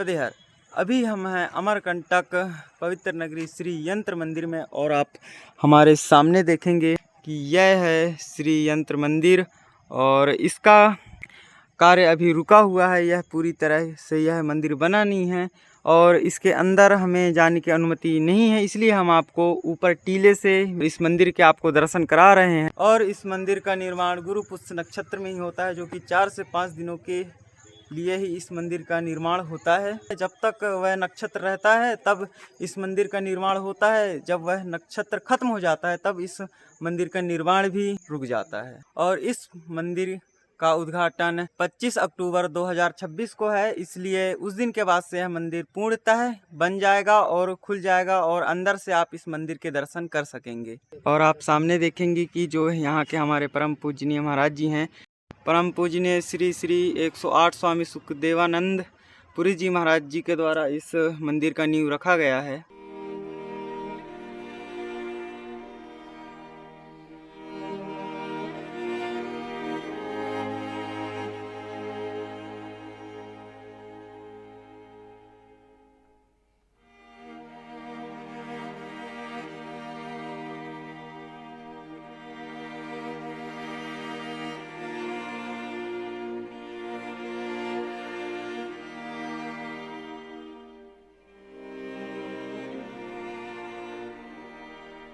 नरदेहर। अभी हम हैं अमरकंटक पवित्र नगरी श्री यंत्र मंदिर में और आप हमारे सामने देखेंगे कि यह है श्री यंत्र मंदिर और इसका कार्य अभी रुका हुआ है। यह पूरी तरह से यह मंदिर बना नहीं है और इसके अंदर हमें जाने की अनुमति नहीं है, इसलिए हम आपको ऊपर टीले से इस मंदिर के आपको दर्शन करा रहे हैं। और इस मंदिर का निर्माण गुरु पुष्य नक्षत्र में ही होता है, जो कि 4 से 5 दिनों के लिए ही इस मंदिर का निर्माण होता है। जब तक वह नक्षत्र रहता है तब इस मंदिर का निर्माण होता है, जब वह नक्षत्र खत्म हो जाता है तब इस मंदिर का निर्माण भी रुक जाता है। और इस मंदिर का उद्घाटन 25 अक्टूबर 2026 को है, इसलिए उस दिन के बाद से यह मंदिर पूर्णतः बन जाएगा और खुल जाएगा और अंदर से आप इस मंदिर के दर्शन कर सकेंगे। और आप सामने देखेंगे कि जो यहाँ के हमारे परम पूजनीय महाराज जी हैं, परम पूजनीय श्री श्री 108 स्वामी सुखदेवानंद पुरी जी महाराज जी के द्वारा इस मंदिर का नींव रखा गया है।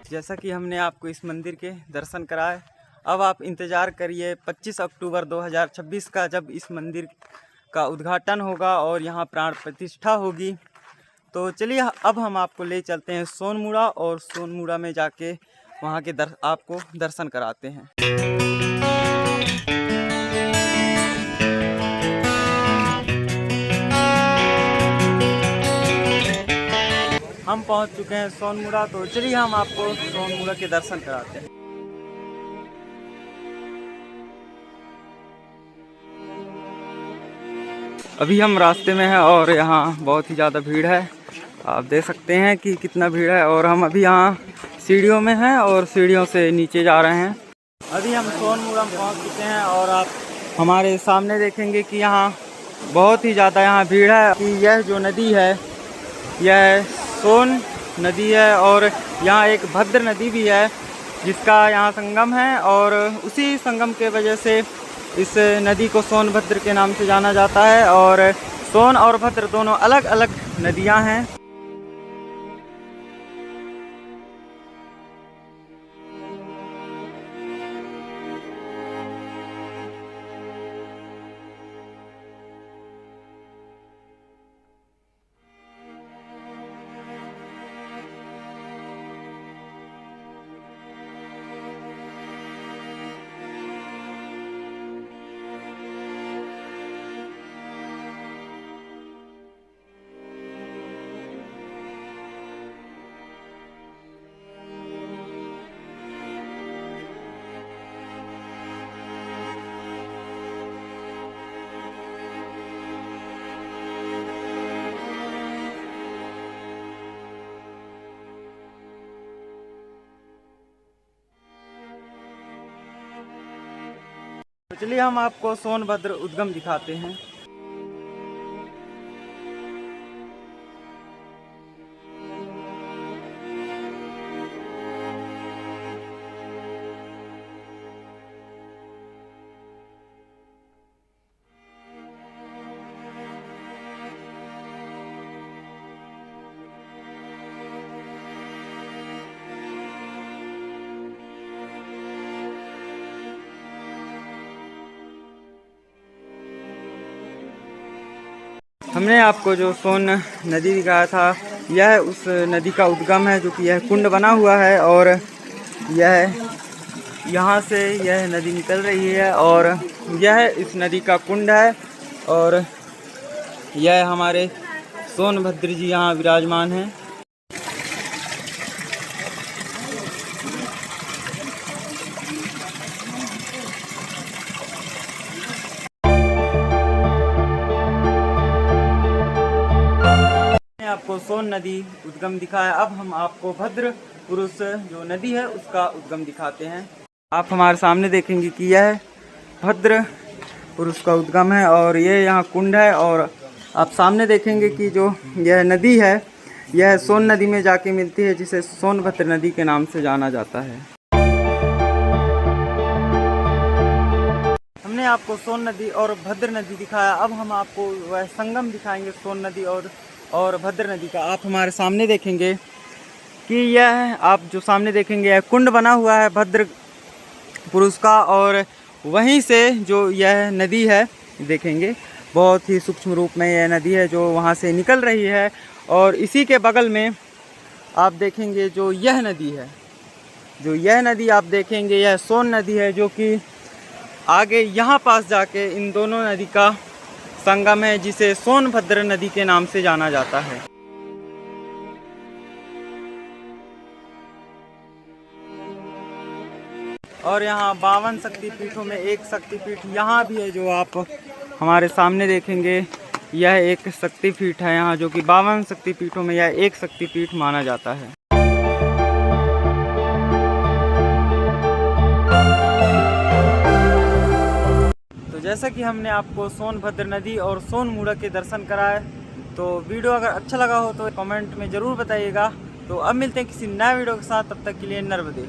जैसा कि हमने आपको इस मंदिर के दर्शन कराए, अब आप इंतज़ार करिए 25 अक्टूबर 2026 का, जब इस मंदिर का उद्घाटन होगा और यहाँ प्राण प्रतिष्ठा होगी। तो चलिए अब हम आपको ले चलते हैं सोनमुड़ा और सोनमुड़ा में जाके वहाँ के आपको दर्शन कराते हैं। हम पहुंच चुके हैं सोनमुड़ा, तो चलिए हम आपको सोनमुड़ा के दर्शन कराते हैं। अभी हम रास्ते में हैं और यहाँ बहुत ही ज़्यादा भीड़ है, आप देख सकते हैं कि कितना भीड़ है। और हम अभी यहाँ सीढ़ियों में हैं और सीढ़ियों से नीचे जा रहे हैं। अभी हम सोनमुड़ा में पहुँच चुके हैं और आप हमारे सामने देखेंगे कि यहाँ बहुत ही ज़्यादा यहाँ भीड़ है। कि यह जो नदी है यह सोन नदी है और यहाँ एक भद्र नदी भी है जिसका यहाँ संगम है, और उसी संगम के वजह से इस नदी को सोनभद्र के नाम से जाना जाता है। और सोन और भद्र दोनों अलग अलग नदियाँ हैं। तो चलिए हम आपको सोनभद्र उद्गम दिखाते हैं। हमने आपको जो सोन नदी दिखाया था, यह उस नदी का उद्गम है, जो कि यह कुंड बना हुआ है और यह यहाँ से यह नदी निकल रही है और यह इस नदी का कुंड है। और यह हमारे सोनभद्र जी यहाँ विराजमान हैं। आपको सोन नदी उद्गम दिखाया, अब हम आपको भद्र पुरुष जो नदी है उसका उद्गम दिखाते हैं। आप हमारे सामने देखेंगे कि यह भद्र पुरुष का उद्गम है और ये यहाँ कुंड है और आप सामने देखेंगे कि जो यह नदी है यह सोन नदी में जाके मिलती है, जिसे सोनभद्र नदी के नाम से जाना जाता है। हमने आपको सोन नदी और भद्र नदी दिखाया, अब हम आपको वह संगम दिखाएंगे सोन नदी और भद्र नदी का। आप हमारे सामने देखेंगे कि यह आप जो सामने देखेंगे यह कुंड बना हुआ है भद्र पुरुष का, और वहीं से जो यह नदी है देखेंगे बहुत ही सूक्ष्म रूप में यह नदी है जो वहाँ से निकल रही है। और इसी के बगल में आप देखेंगे जो यह नदी है, जो यह नदी आप देखेंगे यह सोन नदी है, जो कि आगे यहाँ पास जाके इन दोनों नदी का संगम है, जिसे सोनभद्र नदी के नाम से जाना जाता है। और यहाँ 52 शक्तिपीठों में एक शक्तिपीठ यहाँ भी है, जो आप हमारे सामने देखेंगे यह एक शक्तिपीठ है यहाँ, जो कि 52 शक्तिपीठों में यह एक शक्तिपीठ माना जाता है। तो जैसा कि हमने आपको सोनभद्र नदी और सोनमुड़ा के दर्शन कराए, तो वीडियो अगर अच्छा लगा हो तो कमेंट में ज़रूर बताइएगा। तो अब मिलते हैं किसी नए वीडियो के साथ, तब तक के लिए नर्मदे।